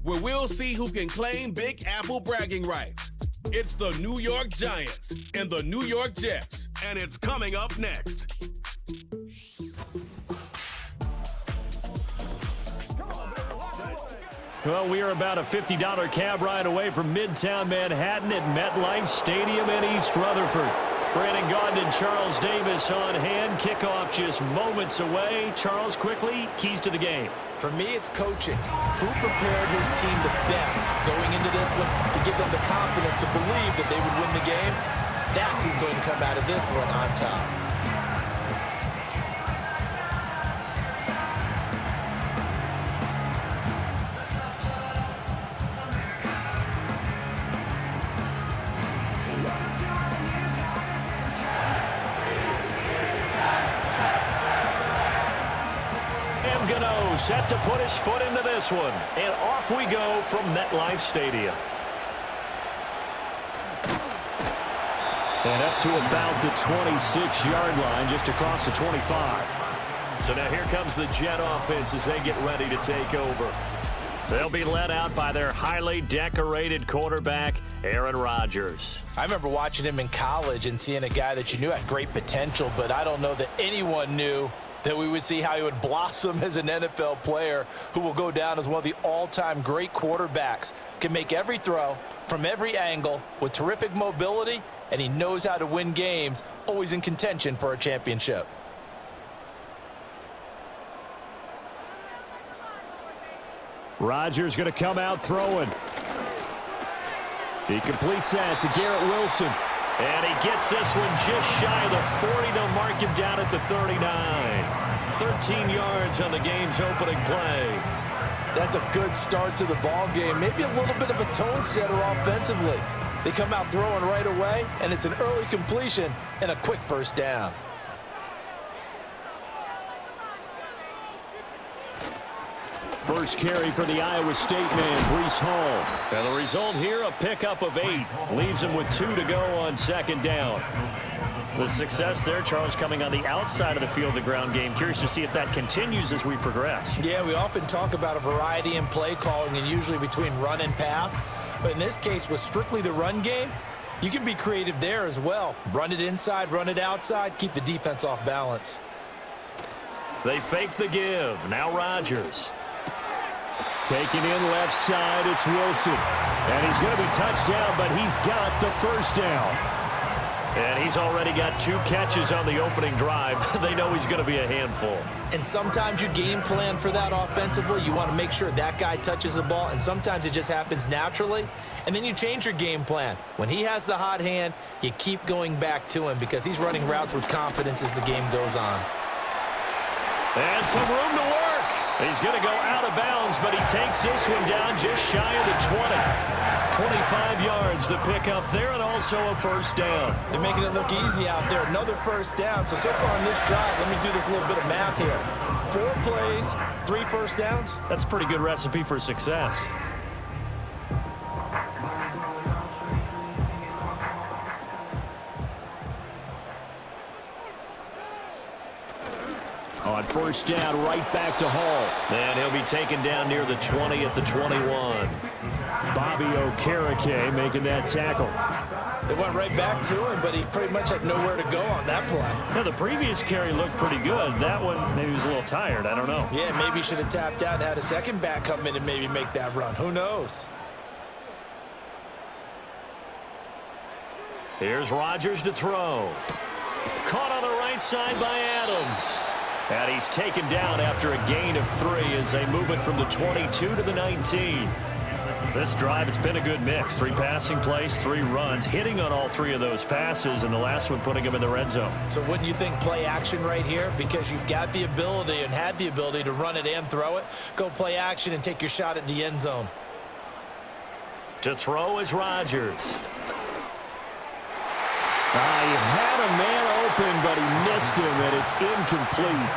where we'll see who can claim Big Apple bragging rights. It's the New York Giants and the New York Jets, and it's coming up next. Well, we are about a $50 cab ride away from Midtown Manhattan at MetLife Stadium in East Rutherford. Brandon Gaudin and Charles Davis on hand. Kickoff just moments away. Charles, quickly, keys to the game. For me, it's coaching. Who prepared his team the best going into this one to give them the confidence to believe that they would win the game? That's who's going to come out of this one on top. Set to put his foot into this one. And off we go from MetLife Stadium. And up to about the 26-yard line, just across the 25. So now here comes the Jet offense as they get ready to take over. They'll be led out by their highly decorated quarterback, Aaron Rodgers. I remember watching him in college and seeing a guy that you knew had great potential, but I don't know that anyone knew that we would see how he would blossom as an NFL player who will go down as one of the all-time great quarterbacks. Can make every throw from every angle with terrific mobility, and he knows how to win games, always in contention for a championship. Rodgers going to come out throwing. He completes that to Garrett Wilson. And he gets this one just shy of the 40. They'll mark him down at the 39. 13 yards on the game's opening play. That's a good start to the ball game. Maybe a little bit of a tone setter offensively. They come out throwing right away, and it's an early completion and a quick first down. First carry for the Iowa State man, Breece Hall. And the result here, a pickup of 8. Leaves him with 2 to go on second down. The success there, Charles, coming on the outside of the field, the ground game. Curious to see if that continues as we progress. Yeah, we often talk about a variety in play calling and usually between run and pass. But in this case, with strictly the run game, you can be creative there as well. Run it inside, run it outside, keep the defense off balance. They fake the give. Now Rodgers. Taking in left side, it's Wilson. And he's going to be touched down, but he's got the first down. And he's already got 2 catches on the opening drive. They know he's going to be a handful. And sometimes you game plan for that offensively. You want to make sure that guy touches the ball, and sometimes it just happens naturally. And then you change your game plan. When he has the hot hand, you keep going back to him because he's running routes with confidence as the game goes on. And some room to work. He's going to go out of bounds, but he takes this one down just shy of the 20. 25 yards to pick up there, and also a first down. They're making it look easy out there. Another first down. So far on this drive, let me do this little bit of math here. 4 plays, 3 first downs. That's a pretty good recipe for success. On first down, right back to Hall. And he'll be taken down near the 20 at the 21. Bobby Okereke making that tackle. They went right back to him, but he pretty much had nowhere to go on that play. Now, the previous carry looked pretty good. That one, maybe he was a little tired. I don't know. Yeah, maybe he should have tapped out and had a second back come in and maybe make that run. Who knows? Here's Rodgers to throw. Caught on the right side by Adams. And he's taken down after a gain of 3 as they move it from the 22 to the 19. This drive, it's been a good mix. 3 passing plays, 3 runs, hitting on all 3 of those passes, and the last one putting him in the red zone. So wouldn't you think play action right here? Because you've got the ability and had the ability to run it and throw it. Go play action and take your shot at the end zone. To throw is Rodgers. He had a man open, but he missed him, and it's incomplete.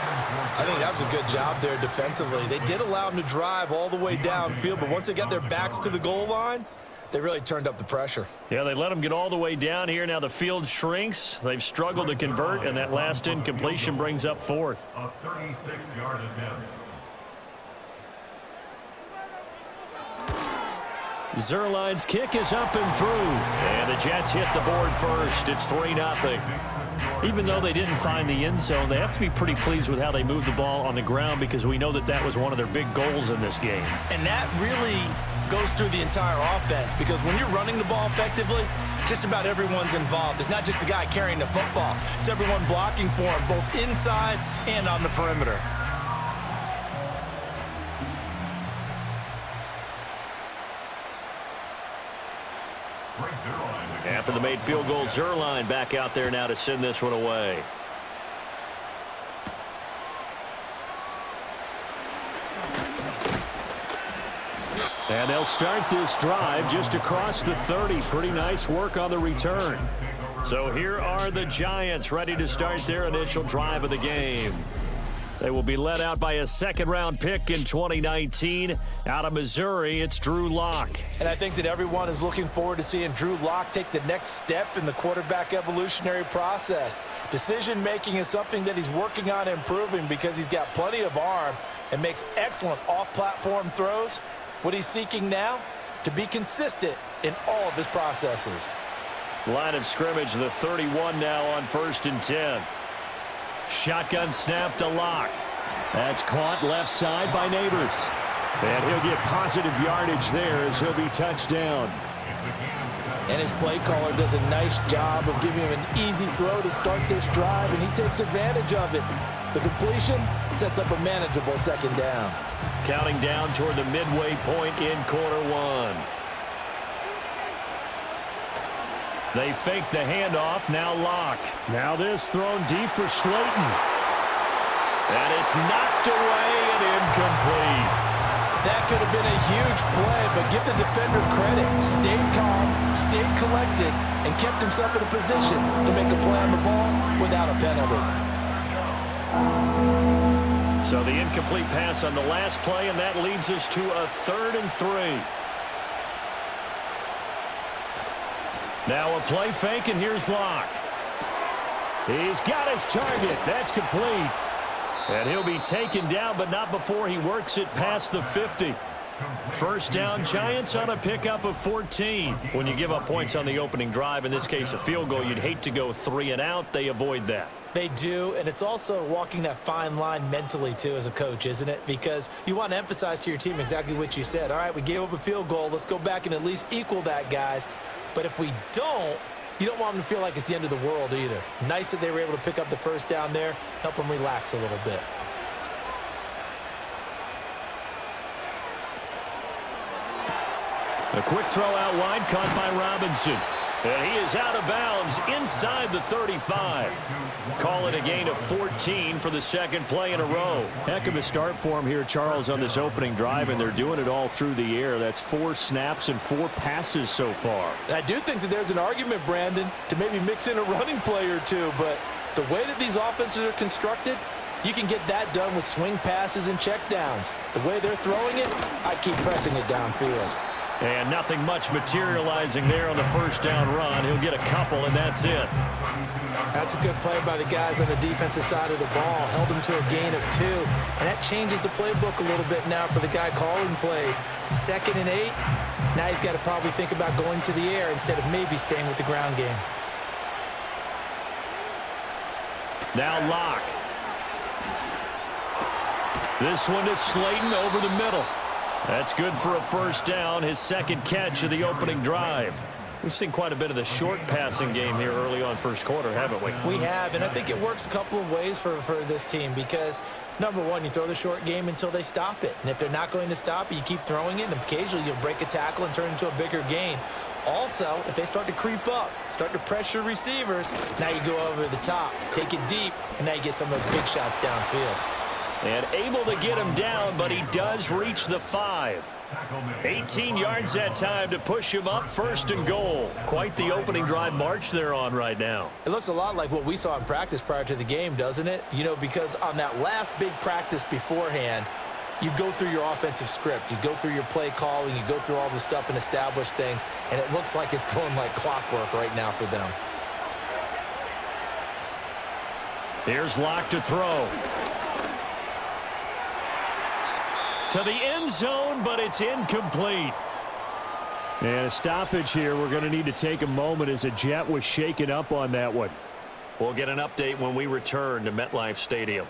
I think that was a good job there defensively. They did allow him to drive all the way downfield, but once they got their backs to the goal line, they really turned up the pressure. Yeah, they let him get all the way down here. Now the field shrinks. They've struggled to convert, and that last incompletion brings up 4th. A 36-yard attempt. Zuerlein's kick is up and through. And the Jets hit the board first. It's 3-0. Even though they didn't find the end zone, they have to be pretty pleased with how they moved the ball on the ground because we know that that was one of their big goals in this game. And that really goes through the entire offense because when you're running the ball effectively, just about everyone's involved. It's not just the guy carrying the football. It's everyone blocking for him, both inside and on the perimeter. After the made field goal, Zuerlein back out there now to send this one away. And they'll start this drive just across the 30. Pretty nice work on the return. So here are the Giants ready to start their initial drive of the game. They will be led out by a second-round pick in 2019. Out of Missouri, it's Drew Lock. And I think that everyone is looking forward to seeing Drew Lock take the next step in the quarterback evolutionary process. Decision-making is something that he's working on improving because he's got plenty of arm and makes excellent off-platform throws. What he's seeking now, to be consistent in all of his processes. Line of scrimmage, the 31 now on 1st and 10. Shotgun snap to Lock. That's caught left side by Neighbors. And he'll get positive yardage there as he'll be touched down. And his play caller does a nice job of giving him an easy throw to start this drive, and he takes advantage of it. The completion sets up a manageable second down. Counting down toward the midway point in quarter one. They fake the handoff, now Lock. Now this thrown deep for Slayton. And it's knocked away and incomplete. That could have been a huge play, but give the defender credit. Stayed calm, stayed collected, and kept himself in a position to make a play on the ball without a penalty. So the incomplete pass on the last play, and that leads us to a 3rd and 3. Now a play fake, and here's Lock. He's got his target. That's complete. And he'll be taken down, but not before he works it past the 50. First down, Giants on a pickup of 14. When you give up points on the opening drive, in this case a field goal, you'd hate to go 3 and out. They avoid that. They do, and it's also walking that fine line mentally, too, as a coach, isn't it? Because you want to emphasize to your team exactly what you said. All right, we gave up a field goal. Let's go back and at least equal that, guys. But if we don't, you don't want them to feel like it's the end of the world either. Nice that they were able to pick up the first down there, help them relax a little bit. A quick throw out wide, caught by Robinson. And he is out of bounds inside the 35. Call it a gain of 14 for the second play in a row. Heck of a start for him here, Charles, on this opening drive, and they're doing it all through the air. That's 4 snaps and 4 passes so far. I do think that there's an argument, Brandon, to maybe mix in a running play or two, but the way that these offenses are constructed, you can get that done with swing passes and checkdowns. The way they're throwing it, I keep pressing it downfield. And nothing much materializing there on the first down run. He'll get a couple, and that's it. That's a good play by the guys on the defensive side of the ball. Held him to a gain of 2. And that changes the playbook a little bit now for the guy calling plays. 2nd and 8. Now he's got to probably think about going to the air instead of maybe staying with the ground game. Now Lock. This one to Slayton over the middle. That's good for a first down, his second catch of the opening drive. We've seen quite a bit of the short passing game here early on first quarter, haven't we? We have, and I think it works a couple of ways for this team because, number one, you throw the short game until they stop it. And if they're not going to stop it, you keep throwing it, and occasionally you'll break a tackle and turn it into a bigger gain. Also, if they start to creep up, start to pressure receivers, now you go over the top, take it deep, and now you get some of those big shots downfield. And able to get him down, but he does reach the 5. 18 yards that time to push him up, 1st and goal. Quite the opening drive march they're on right now. It looks a lot like what we saw in practice prior to the game, doesn't it? You know, because on that last big practice beforehand, you go through your offensive script. You go through your play calling. You go through all the stuff and establish things. And it looks like it's going like clockwork right now for them. Here's Lock to throw. To the end zone, but it's incomplete. And a stoppage here. We're going to need to take a moment as a Jet was shaken up on that one. We'll get an update when we return to MetLife Stadium.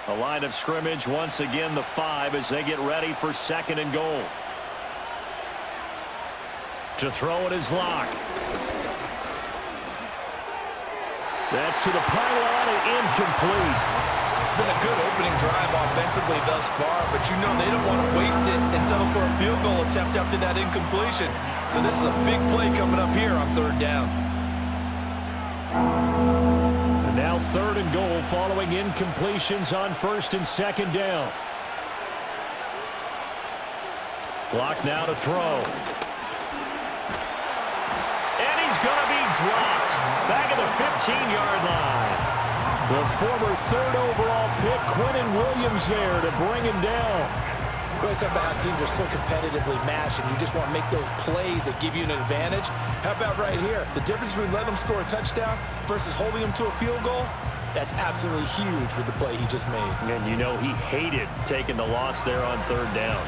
A line of scrimmage, once again the 5 as they get ready for 2nd and goal. To throw it is Locke. That's to the pylon and incomplete. It's been a good opening drive offensively thus far, but you know they don't want to waste it and settle for a field goal attempt after that incompletion. So this is a big play coming up here on 3rd down. And now 3rd and goal following incompletions on 1st and 2nd down. Locke now to throw. And he's going to be dropped back at the 15-yard line. The former 3rd overall pick, Quinnen Williams, there to bring him down. We always talk about how teams are so competitively matched and you just want to make those plays that give you an advantage. How about right here? The difference between letting them score a touchdown versus holding them to a field goal, that's absolutely huge with the play he just made. And you know he hated taking the loss there on 3rd down.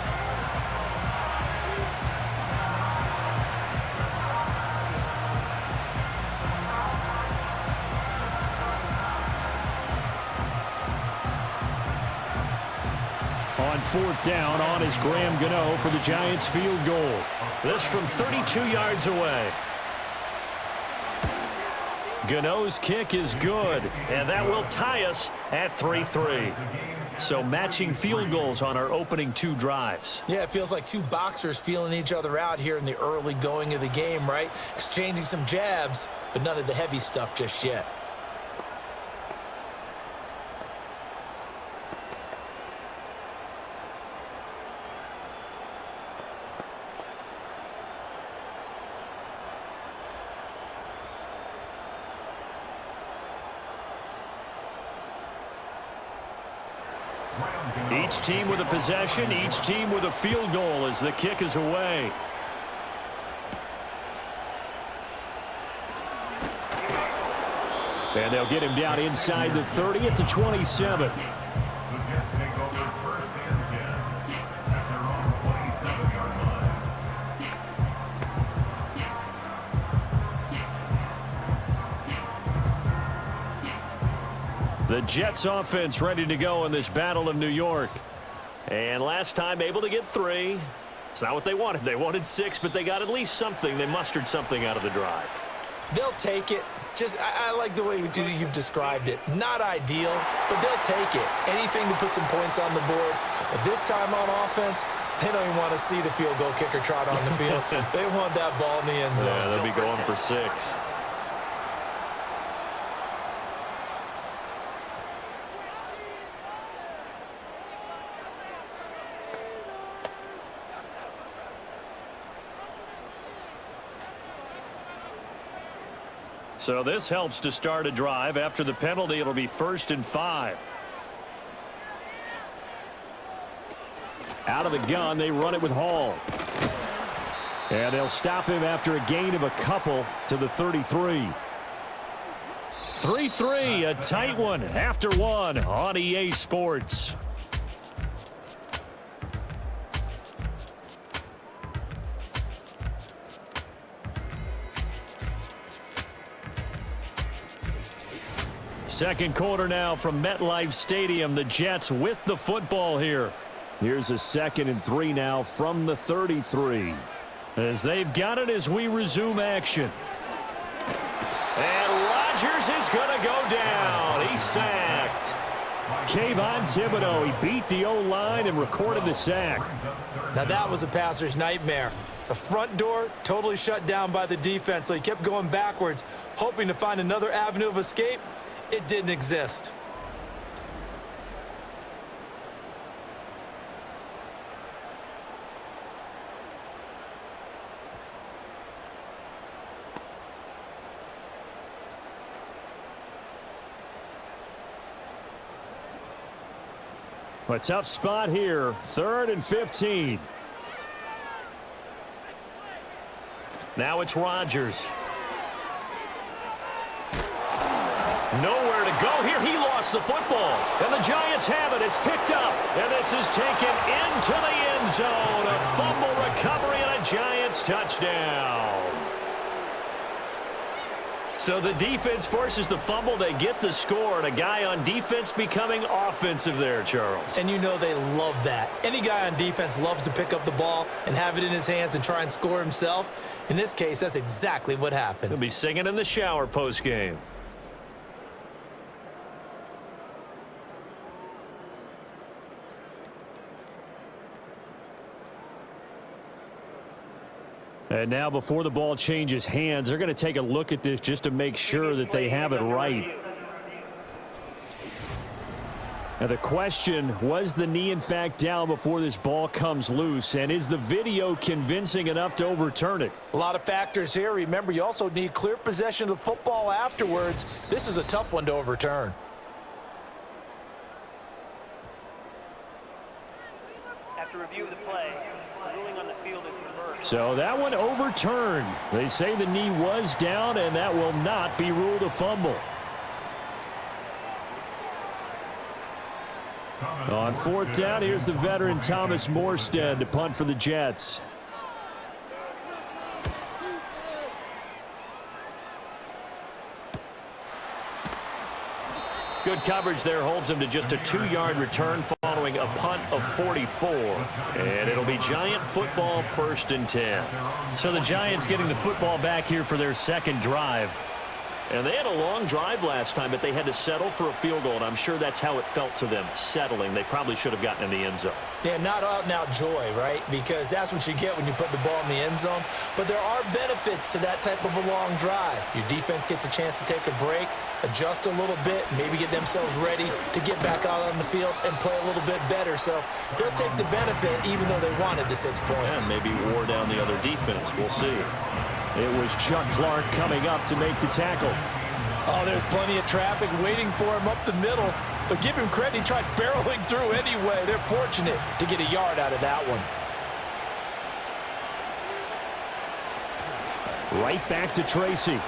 On 4th down, on is Graham Gano for the Giants field goal. This from 32 yards away. Gano's kick is good, and that will tie us at 3-3. So matching field goals on our opening 2 drives. Yeah, it feels like 2 boxers feeling each other out here in the early going of the game, right? Exchanging some jabs, but none of the heavy stuff just yet. Each team with a possession, each team with a field goal as the kick is away. And they'll get him down inside the 30 at the 27. The Jets offense ready to go in this Battle of New York. And last time able to get 3. It's not what they wanted. They wanted 6, but they got at least something. They mustered something out of the drive. They'll take it. I like the way you've described it. Not ideal, but they'll take it. Anything to put some points on the board. But this time on offense, they don't even want to see the field goal kicker trot on the field. They want that ball in the end zone. Yeah, they'll be going for 6. So this helps to start a drive. After the penalty, it'll be 1st and 5. Out of the gun, they run it with Hall. And they'll stop him after a gain of a couple to the 33. 3-3, a tight one after 1 on EA Sports. Second quarter now from MetLife Stadium. The Jets with the football here. Here's a 2nd and 3 now from the 33. As they've got it as we resume action. And Rodgers is going to go down. He's sacked. Kayvon Thibodeaux, he beat the O-line and recorded the sack. Now that was a passer's nightmare. The front door totally shut down by the defense, so he kept going backwards, hoping to find another avenue of escape. It didn't exist. A tough spot here. 3rd and 15. Now it's Rodgers. Nowhere to go here. He lost the football. And the Giants have it. It's picked up. And this is taken into the end zone. A fumble recovery and a Giants touchdown. So the defense forces the fumble. They get the score. And a guy on defense becoming offensive there, Charles. And you know they love that. Any guy on defense loves to pick up the ball and have it in his hands and try and score himself. In this case, that's exactly what happened. He'll be singing in the shower postgame. And now before the ball changes hands, they're going to take a look at this just to make sure that they have it right. Now the question, was the knee in fact down before this ball comes loose? And is the video convincing enough to overturn it? A lot of factors here. Remember, you also need clear possession of the football afterwards. This is a tough one to overturn. After review of the play, the ruling on the field is reversed. So that one overturned. They say the knee was down, and that will not be ruled a fumble. On fourth down, here's the veteran Thomas Morstead to punt for the Jets. Good coverage there, holds him to just a 2-yard return following a punt of 44. And it'll be Giant football, 1st and 10. So the Giants getting the football back here for their second drive. And they had a long drive last time, but they had to settle for a field goal, and I'm sure that's how it felt to them, settling. They probably should have gotten in the end zone. Yeah, not out-and-out joy, right? Because that's what you get when you put the ball in the end zone. But there are benefits to that type of a long drive. Your defense gets a chance to take a break, adjust a little bit, maybe get themselves ready to get back out on the field and play a little bit better. So they'll take the benefit even though they wanted the 6 points. And maybe wore down the other defense. We'll see. It was Chuck Clark coming up to make the tackle. Oh, there's plenty of traffic waiting for him up the middle. But give him credit, he tried barreling through anyway. They're fortunate to get a yard out of that one. Right back to Tracy.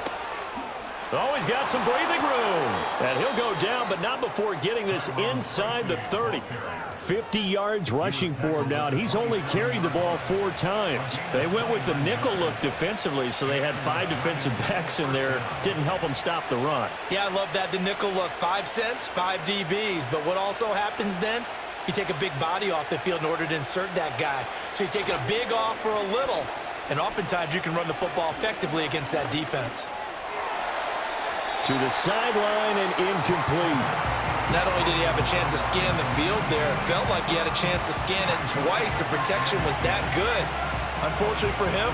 Oh, he's got some breathing room. And he'll go down, but not before getting this inside the 30. 50 yards rushing for him now, and he's only carried the ball 4 times. They went with the nickel look defensively, so they had 5 defensive backs in there. Didn't help them stop the run. Yeah, I love that, the nickel look. 5 cents, 5 DBs. But what also happens then? You take a big body off the field in order to insert that guy. So you're taking a big off for a little. And oftentimes you can run the football effectively against that defense. To the sideline and incomplete. Not only did he have a chance to scan the field there, it felt like he had a chance to scan it twice. The protection was that good. Unfortunately for him,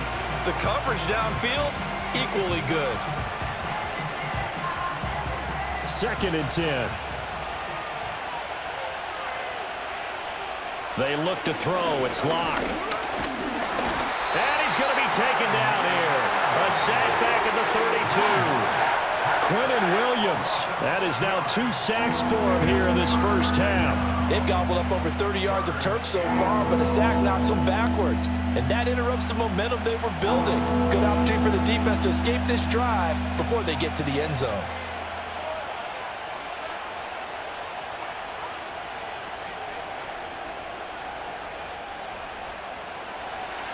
the coverage downfield, equally good. 2nd and 10. They look to throw. It's Locke. And he's going to be taken down here. A sack back at the 32. Quentin Williams. That is now 2 sacks for him here in this first half. They've gobbled up over 30 yards of turf so far, but a sack knocks them backwards. And that interrupts the momentum they were building. Good opportunity for the defense to escape this drive before they get to the end zone.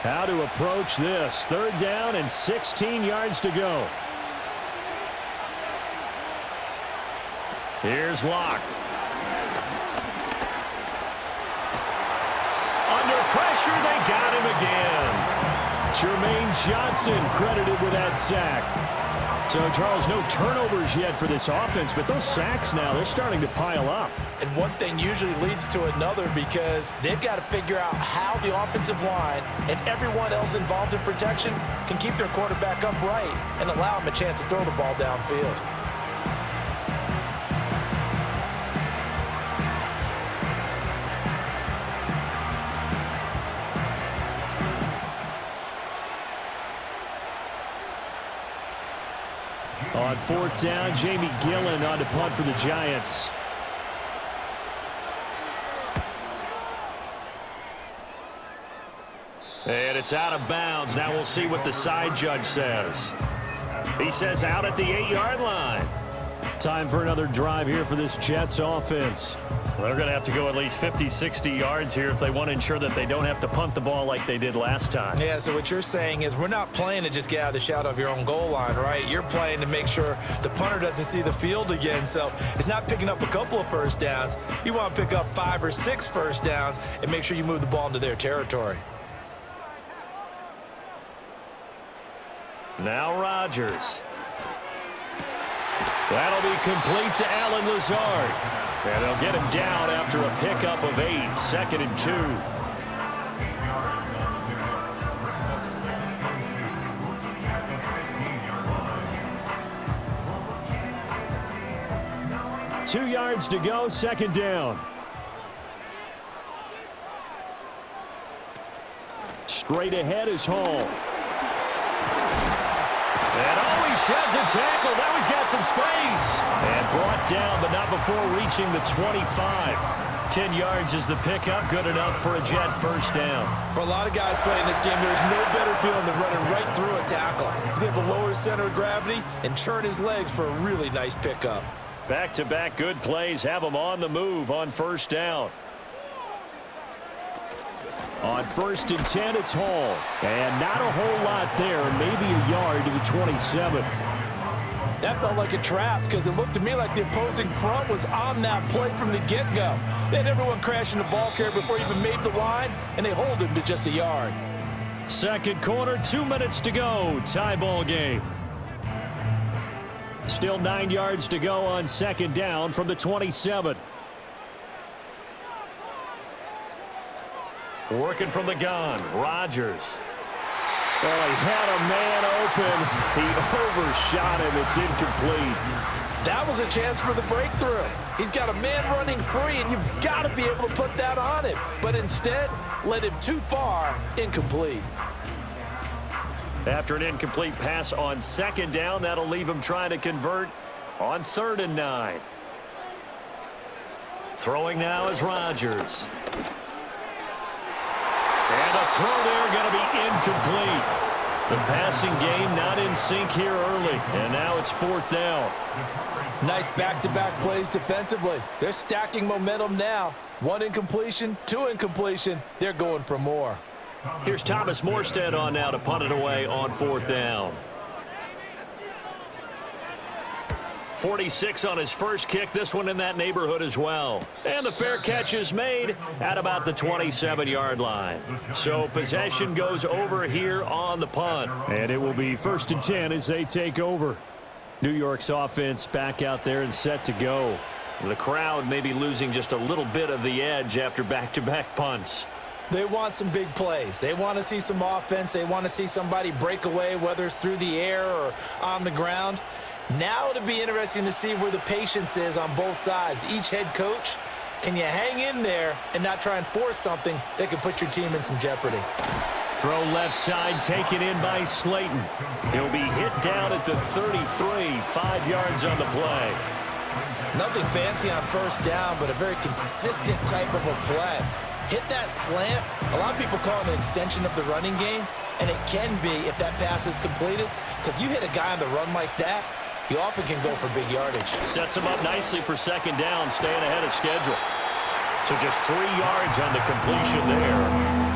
How to approach this. 3rd down and 16 yards to go. Here's Locke. Under pressure, they got him again. Jermaine Johnson credited with that sack. So, Charles, no turnovers yet for this offense, but those sacks now, they're starting to pile up. And one thing usually leads to another because they've got to figure out how the offensive line and everyone else involved in protection can keep their quarterback upright and allow him a chance to throw the ball downfield. On 4th down, Jamie Gillen on to punt for the Giants. And it's out of bounds. Now we'll see what the side judge says. He says out at the 8-yard line. Time for another drive here for this Jets offense. They're going to have to go at least 50, 60 yards here if they want to ensure that they don't have to punt the ball like they did last time. Yeah, so what you're saying is we're not playing to just get out of the shadow of your own goal line, right? You're playing to make sure the punter doesn't see the field again. So it's not picking up a couple of first downs. You want to pick up 5 or 6 first downs and make sure you move the ball into their territory. Now Rodgers. That'll be complete to Allen Lazard. And they'll get him down after a pickup of 8, 2nd and 2. 2 yards to go, 2nd down. Straight ahead is Hall. And he sheds a tackle. Now he's got some space. And brought down, but not before reaching the 25. 10 yards is the pickup. Good enough for a Jet first down. For a lot of guys playing this game, there's no better feeling than running right through a tackle. He's able to lower his center of gravity and churn his legs for a really nice pickup. Back-to-back good plays have him on the move on first down. On 1st and 10, it's Hall. And not a whole lot there, maybe a yard to the 27. That felt like a trap because it looked to me like the opposing front was on that play from the get-go. They had everyone crashing the ball carrier before he even made the line, and they hold him to just a yard. Second quarter, 2 minutes to go. Tie ball game. Still 9 yards to go on 2nd down from the 27. Working from the gun, Rodgers. Well, he had a man open. He overshot him. It's incomplete. That was a chance for the breakthrough. He's got a man running free, and you've got to be able to put that on him. But instead, led him too far, incomplete. After an incomplete pass on 2nd down, that'll leave him trying to convert on 3rd and 9. Throwing now is Rodgers. And a throw there going to be incomplete. The passing game not in sync here early. And now it's 4th down. Nice back-to-back plays defensively. They're stacking momentum now. 1 incompletion, 2 incompletion. They're going for more. Here's Thomas Morstead on now to punt it away on 4th down. 46 on his first kick, this one in that neighborhood as well. And the fair catch is made at about the 27-yard line. So possession goes over here on the punt. And it will be 1st and 10 as they take over. New York's offense back out there and set to go. The crowd may be losing just a little bit of the edge after back-to-back punts. They want some big plays. They want to see some offense. They want to see somebody break away, whether it's through the air or on the ground. Now it'll be interesting to see where the patience is on both sides. Each head coach, can you hang in there and not try and force something that could put your team in some jeopardy? Throw left side, taken in by Slayton. He'll be hit down at the 33, 5 yards on the play. Nothing fancy on first down, but a very consistent type of a play. Hit that slant. A lot of people call it an extension of the running game, and it can be if that pass is completed, because you hit a guy on the run like that, you often can go for big yardage. Sets him up nicely for 2nd down, staying ahead of schedule. So just 3 yards on the completion there.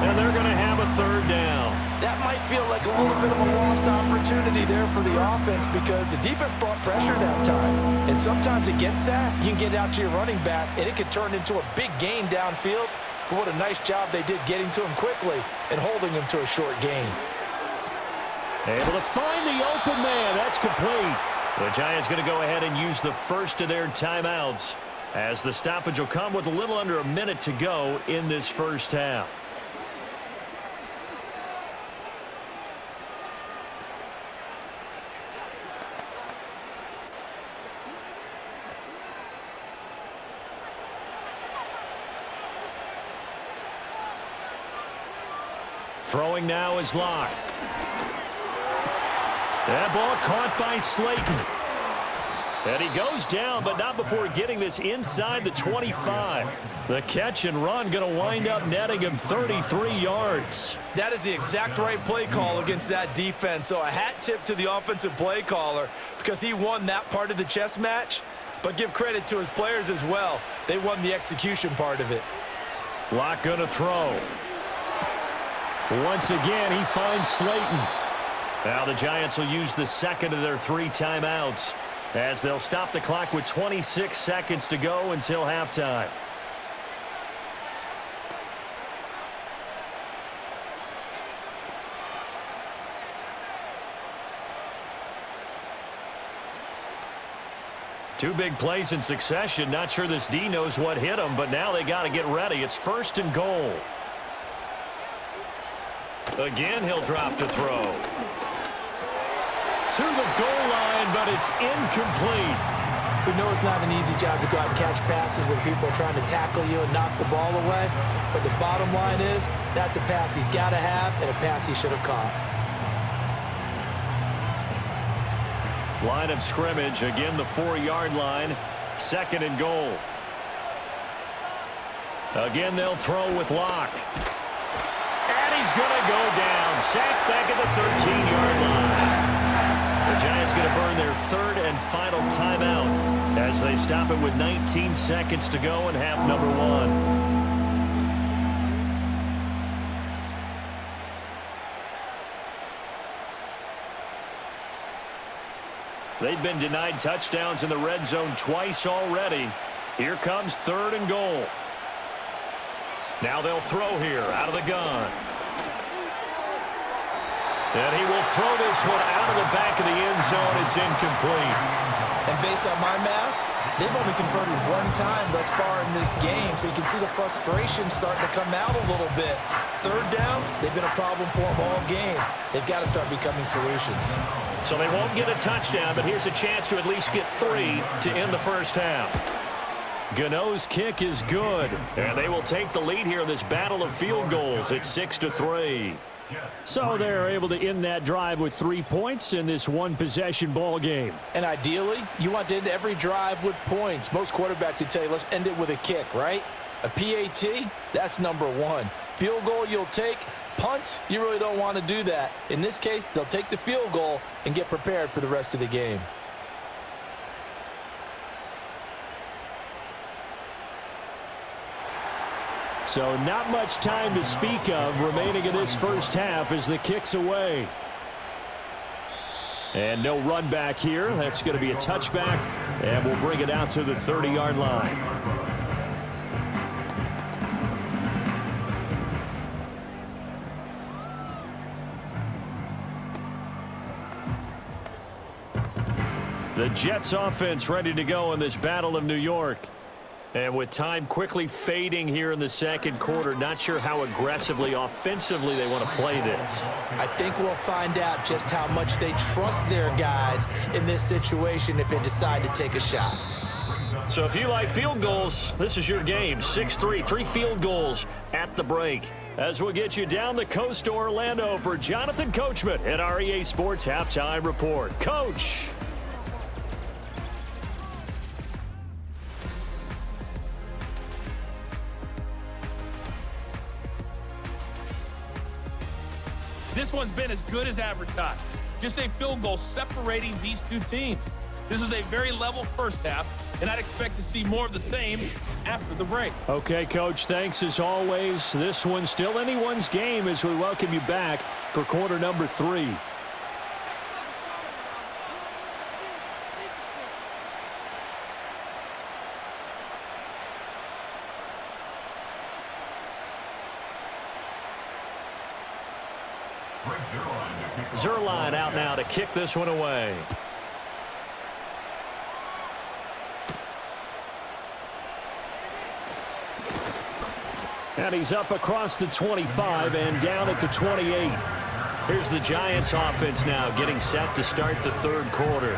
And they're going to have a 3rd down. That might feel like a little bit of a lost opportunity there for the offense because the defense brought pressure that time. And sometimes against that, you can get out to your running back, and it can turn into a big gain downfield. But what a nice job they did getting to him quickly and holding him to a short gain. Able to find the open man. That's complete. The Giants going to go ahead and use the first of their timeouts as the stoppage will come with a little under a minute to go in this first half. Throwing now is Locke. That ball caught by Slayton. And he goes down, but not before getting this inside the 25. The catch and run going to wind up netting him 33 yards. That is the exact right play call against that defense. So a hat tip to the offensive play caller because he won that part of the chess match. But give credit to his players as well. They won the execution part of it. Locke going to throw. Once again, he finds Slayton. Now the Giants will use the second of their 3 timeouts as they'll stop the clock with 26 seconds to go until halftime. Two big plays in succession. Not sure this D knows what hit him, but now they got to get ready. It's 1st and goal. Again, he'll drop to throw. To the goal line, but it's incomplete. We know it's not an easy job to go out and catch passes when people are trying to tackle you and knock the ball away. But the bottom line is, that's a pass he's got to have and a pass he should have caught. Line of scrimmage, again the 4-yard line. 2nd and goal. Again, they'll throw with Locke. And he's going to go down. Sacked back at the 13-yard line. The Giants going to burn their 3rd and final timeout as they stop it with 19 seconds to go in half number 1. They've been denied touchdowns in the red zone twice already. Here comes 3rd and goal. Now they'll throw here out of the gun. And he will throw this one out of the back of the end zone. It's incomplete. And based on my math, they've only converted 1 time thus far in this game, so you can see the frustration starting to come out a little bit. 3rd downs, they've been a problem for them all game. They've got to start becoming solutions. So they won't get a touchdown, but here's a chance to at least get 3 to end the first half. Gano's kick is good, and they will take the lead here in this battle of field goals. It's 6-3. So they're able to end that drive with 3 points in this one-possession ball game. And ideally, you want to end every drive with points. Most quarterbacks would tell you, let's end it with a kick, right? A PAT, that's number 1. Field goal you'll take. Punts, you really don't want to do that. In this case, they'll take the field goal and get prepared for the rest of the game. So not much time to speak of remaining in this first half as the kick's away. And no run back here. That's going to be a touchback, and we'll bring it out to the 30-yard line. The Jets offense ready to go in this Battle of New York. And with time quickly fading here in the second quarter, not sure how aggressively, offensively they want to play this. I think we'll find out just how much they trust their guys in this situation if they decide to take a shot. So if you like field goals, this is your game. 6-3, 3 field goals at the break. As we'll get you down the coast to Orlando for Jonathan Coachman at our EA Sports Halftime Report. Coach. This one's been as good as advertised. Just a field goal separating these two teams. This was a very level first half, and I'd expect to see more of the same after the break. Okay, Coach, thanks as always. This one's still anyone's game as we welcome you back for quarter number 3. Zuerlein out now to kick this one away. And he's up across the 25 and down at the 28. Here's the Giants offense now getting set to start the third quarter.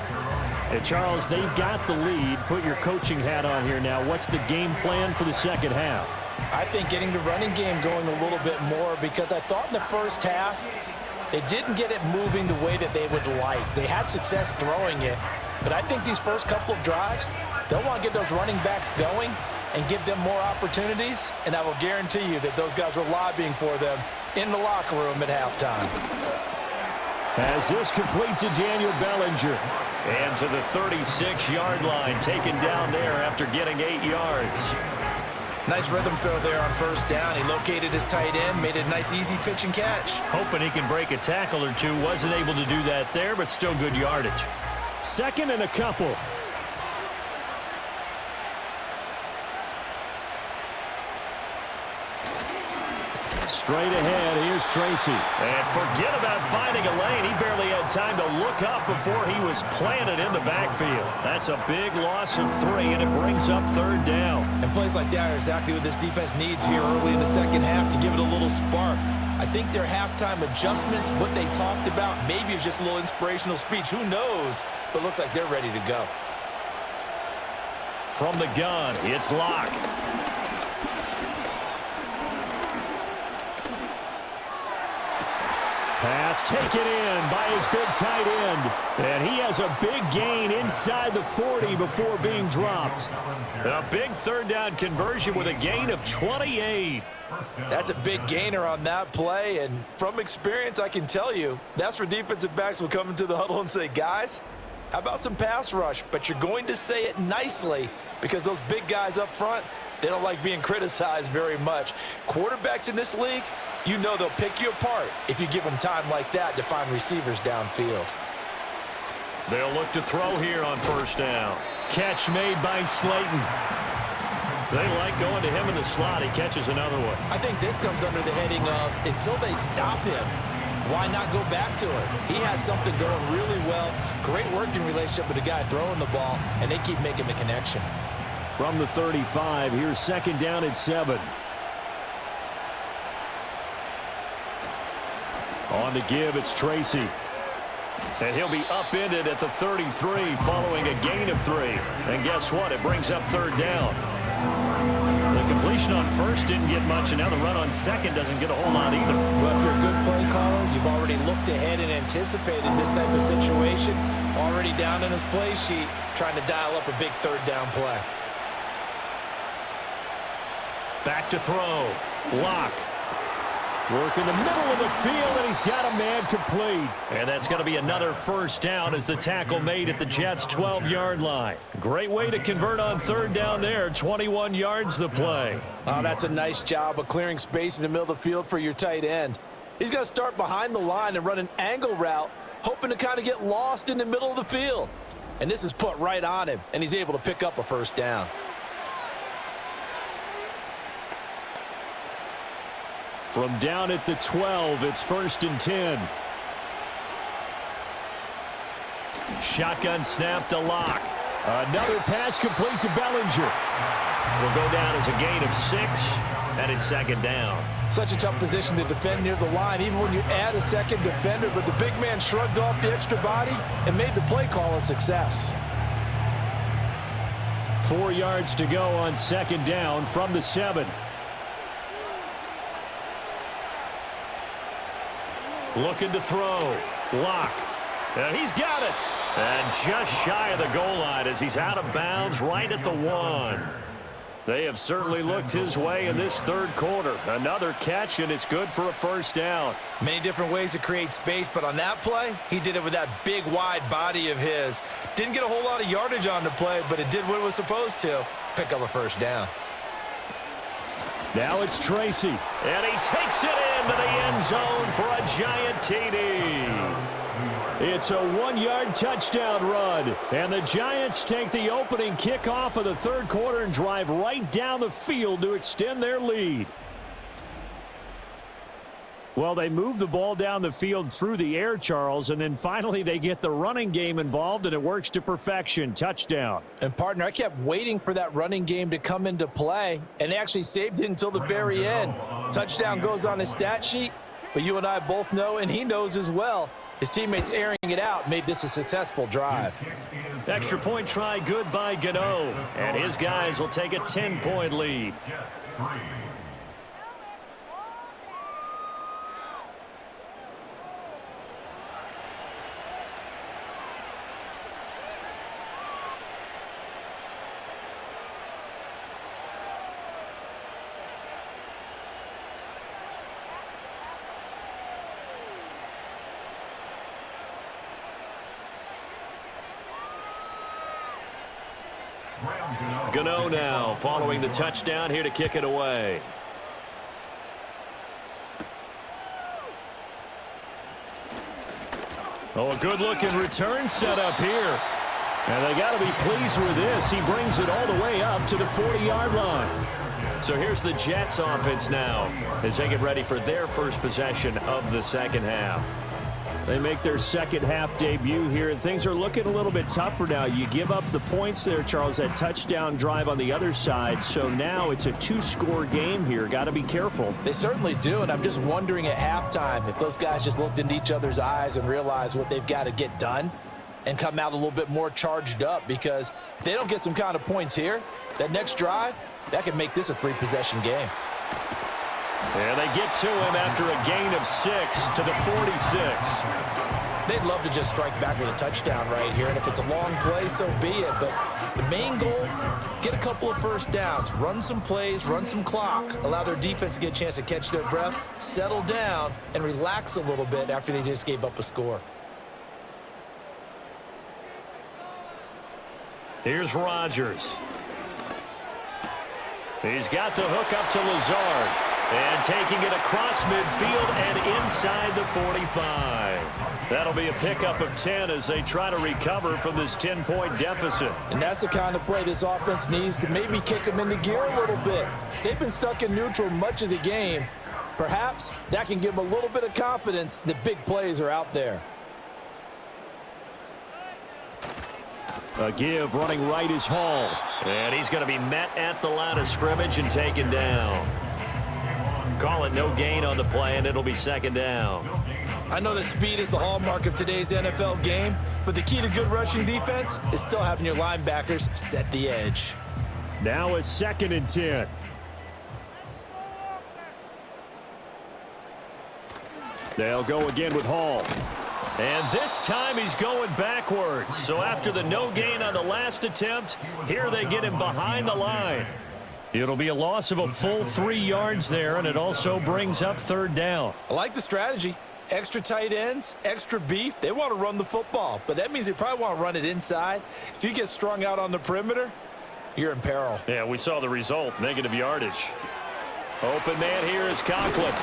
And Charles, they've got the lead. Put your coaching hat on here now. What's the game plan for the second half? I think getting the running game going a little bit more, because I thought in the first half they didn't get it moving the way that they would like. They had success throwing it, But I think these first couple of drives, they'll want to get those running backs going and give them more opportunities, and I will guarantee you that those guys were lobbying for them in the locker room at halftime. As this complete to Daniel Bellinger. And to the 36-yard line, taken down there after getting 8 yards. Nice rhythm throw there on first down. He located his tight end, made it a nice, easy pitch and catch. Hoping he can break a tackle or two. Wasn't able to do that there, but still good yardage. Second and a couple. Straight ahead, here's Tracy. And forget about finding a lane. He barely had time to look up before he was planted in the backfield. That's a big loss of 3, and it brings up third down. And plays like that are exactly what this defense needs here early in the second half to give it a little spark. I think their halftime adjustments, what they talked about, maybe it's just a little inspirational speech. Who knows? But looks like they're ready to go. From the gun, it's Locke. Pass taken in by his big tight end. And he has a big gain inside the 40 before being dropped. A big third down conversion with a gain of 28. That's a big gainer on that play, and from experience, I can tell you, that's where defensive backs will come into the huddle and say, guys, how about some pass rush? But you're going to say it nicely because those big guys up front, they don't like being criticized very much. Quarterbacks in this league, you know they'll pick you apart if you give them time like that to find receivers downfield. They'll look to throw here on first down. Catch made by Slayton. They like going to him in the slot. He catches another one. I think this comes under the heading of until they stop him, why not go back to it? He has something going really well. Great working relationship with the guy throwing the ball, and they keep making the connection. From the 35, here's second down at 7. On the give, it's Tracy. And he'll be upended at the 33 following a gain of 3. And guess what? It brings up third down. The completion on first didn't get much, and now the run on second doesn't get a whole lot either. Well, if you're a good play caller, you've already looked ahead and anticipated this type of situation. Already down in his play sheet, trying to dial up a big third down play. Back to throw. Locke. Work in the middle of the field, and he's got a man complete. And that's going to be another first down as the tackle made at the Jets' 12-yard line. Great way to convert on third down there. 21 yards the play. Oh, that's a nice job of clearing space in the middle of the field for your tight end. He's going to start behind the line and run an angle route, hoping to kind of get lost in the middle of the field. And this is put right on him, and he's able to pick up a first down. From down at the 12, it's first and 10. Shotgun snap to Locke. Another pass complete to Bellinger. Will go down as a gain of 6, and it's second down. Such a tough position to defend near the line, even when you add a second defender, but the big man shrugged off the extra body and made the play call a success. 4 yards to go on second down from the 7. Looking to throw. Locke. And he's got it. And just shy of the goal line as he's out of bounds right at the 1. They have certainly looked his way in this third quarter. Another catch, and it's good for a first down. Many different ways to create space, but on that play, he did it with that big, wide body of his. Didn't get a whole lot of yardage on the play, but it did what it was supposed to. Pick up a first down. Now it's Tracy, and he takes it into the end zone for a giant TD. It's a 1-yard touchdown run, and the Giants take the opening kickoff of the third quarter and drive right down the field to extend their lead. Well, they move the ball down the field through the air, Charles, and then finally they get the running game involved, and it works to perfection. Touchdown. And, partner, I kept waiting for that running game to come into play, and they actually saved it until the very end. Touchdown goes on his stat sheet, but you and I both know, and he knows as well, his teammates airing it out made this a successful drive. Extra point try good by Gano, and his guys will take a 10-point lead. Gano now following the touchdown here to kick it away. Oh, a good-looking return set up here. And they got to be pleased with this. He brings it all the way up to the 40-yard line. So here's the Jets offense now as they get ready for their first possession of the second half. They make their second half debut here. Things are looking a little bit tougher now. You give up the points there, Charles, that touchdown drive on the other side. So now it's a two-score game here. Got to be careful. They certainly do, and I'm just wondering at halftime if those guys just looked into each other's eyes and realized what they've got to get done and come out a little bit more charged up, because if they don't get some kind of points here, that next drive, that could make this a three-possession game. And they get to him after a gain of 6 to the 46. They'd love to just strike back with a touchdown right here, and if it's a long play, so be it. But the main goal, get a couple of first downs, run some plays, run some clock, allow their defense to get a chance to catch their breath, settle down, and relax a little bit after they just gave up a score. Here's Rodgers. He's got the hook up to Lazard. And taking it across midfield and inside the 45. That'll be a pickup of 10 as they try to recover from this 10-point deficit. And that's the kind of play this offense needs to maybe kick them into gear a little bit. They've been stuck in neutral much of the game. Perhaps that can give them a little bit of confidence that big plays are out there. A give running right is Hall. And he's going to be met at the line of scrimmage and taken down. Call it no gain on the play, and it'll be second down. I know that speed is the hallmark of today's NFL game, but the key to good rushing defense is still having your linebackers set the edge. Now a 2nd and 10. They'll go again with Hall. And this time he's going backwards. So after the no gain on the last attempt, here they get him behind the line. It'll be a loss of a full 3 yards there, and it also brings up third down. I like the strategy. Extra tight ends, extra beef. They want to run the football, but that means they probably want to run it inside. If you get strung out on the perimeter, you're in peril. Yeah, we saw the result, negative yardage. Open man here is Conklin.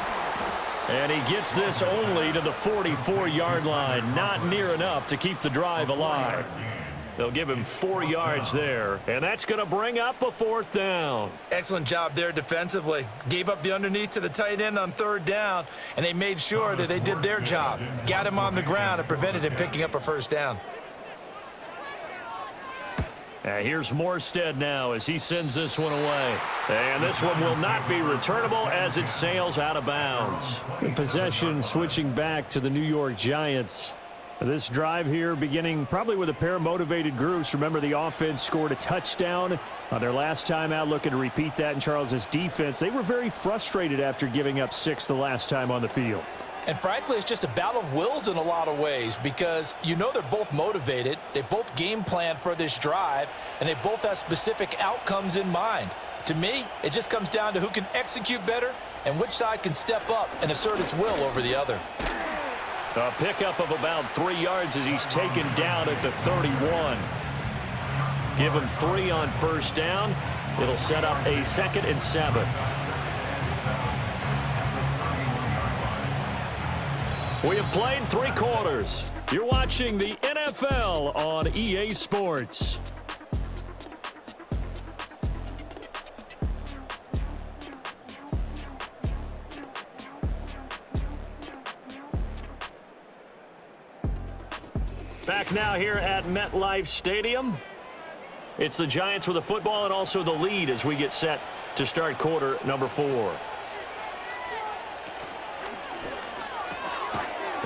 And he gets this only to the 44-yard line. Not near enough to keep the drive alive. They'll give him 4 yards there, and that's going to bring up a fourth down. Excellent job there defensively. Gave up the underneath to the tight end on third down, and they made sure that they did their job. Got him on the ground and prevented him picking up a first down. Here's Morstead now as he sends this one away. And this one will not be returnable as it sails out of bounds. Possession switching back to the New York Giants. This drive here beginning probably with a pair of motivated groups. Remember, the offense scored a touchdown on their last time out, looking to repeat that in Charles's defense. They were very frustrated after giving up 6 the last time on the field. And frankly, it's just a battle of wills in a lot of ways, because you know they're both motivated. They both game plan for this drive, and they both have specific outcomes in mind. To me, it just comes down to who can execute better and which side can step up and assert its will over the other. A pickup of about 3 yards as he's taken down at the 31. Give him 3 on first down. It'll set up a 2nd and 7. We have played 3 quarters. You're watching the NFL on EA Sports. Back now here at MetLife Stadium. It's the Giants with the football and also the lead as we get set to start quarter number 4.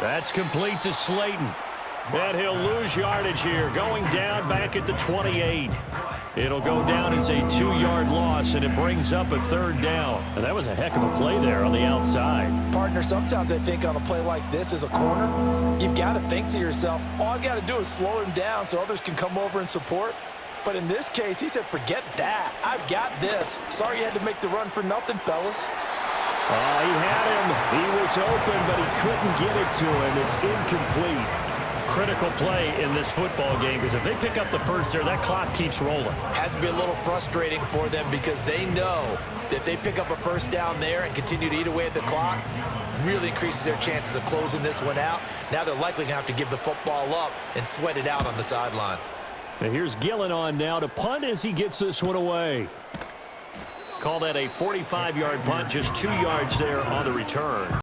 That's complete to Slayton. And he'll lose yardage here, going down back at the 28. It'll go down as a 2-yard loss, and it brings up a third down. And that was a heck of a play there on the outside. Partner, sometimes I think on a play like this as a corner, you've got to think to yourself, all I got to do is slow him down so others can come over and support. But in this case, he said, forget that. I've got this. Sorry you had to make the run for nothing, fellas. He had him. He was open, but he couldn't get it to him. It's incomplete. critical play in this football game, because if they pick up the first there, that clock keeps rolling. Has to be a little frustrating for them because they know that if they pick up a first down there and continue to eat away at the clock, really increases their chances of closing this one out. Now they're likely going to have to give the football up and sweat it out on the sideline. Now here's Gillen on now to punt as he gets this one away. Call that a 45-yard punt, just 2 yards there on the return.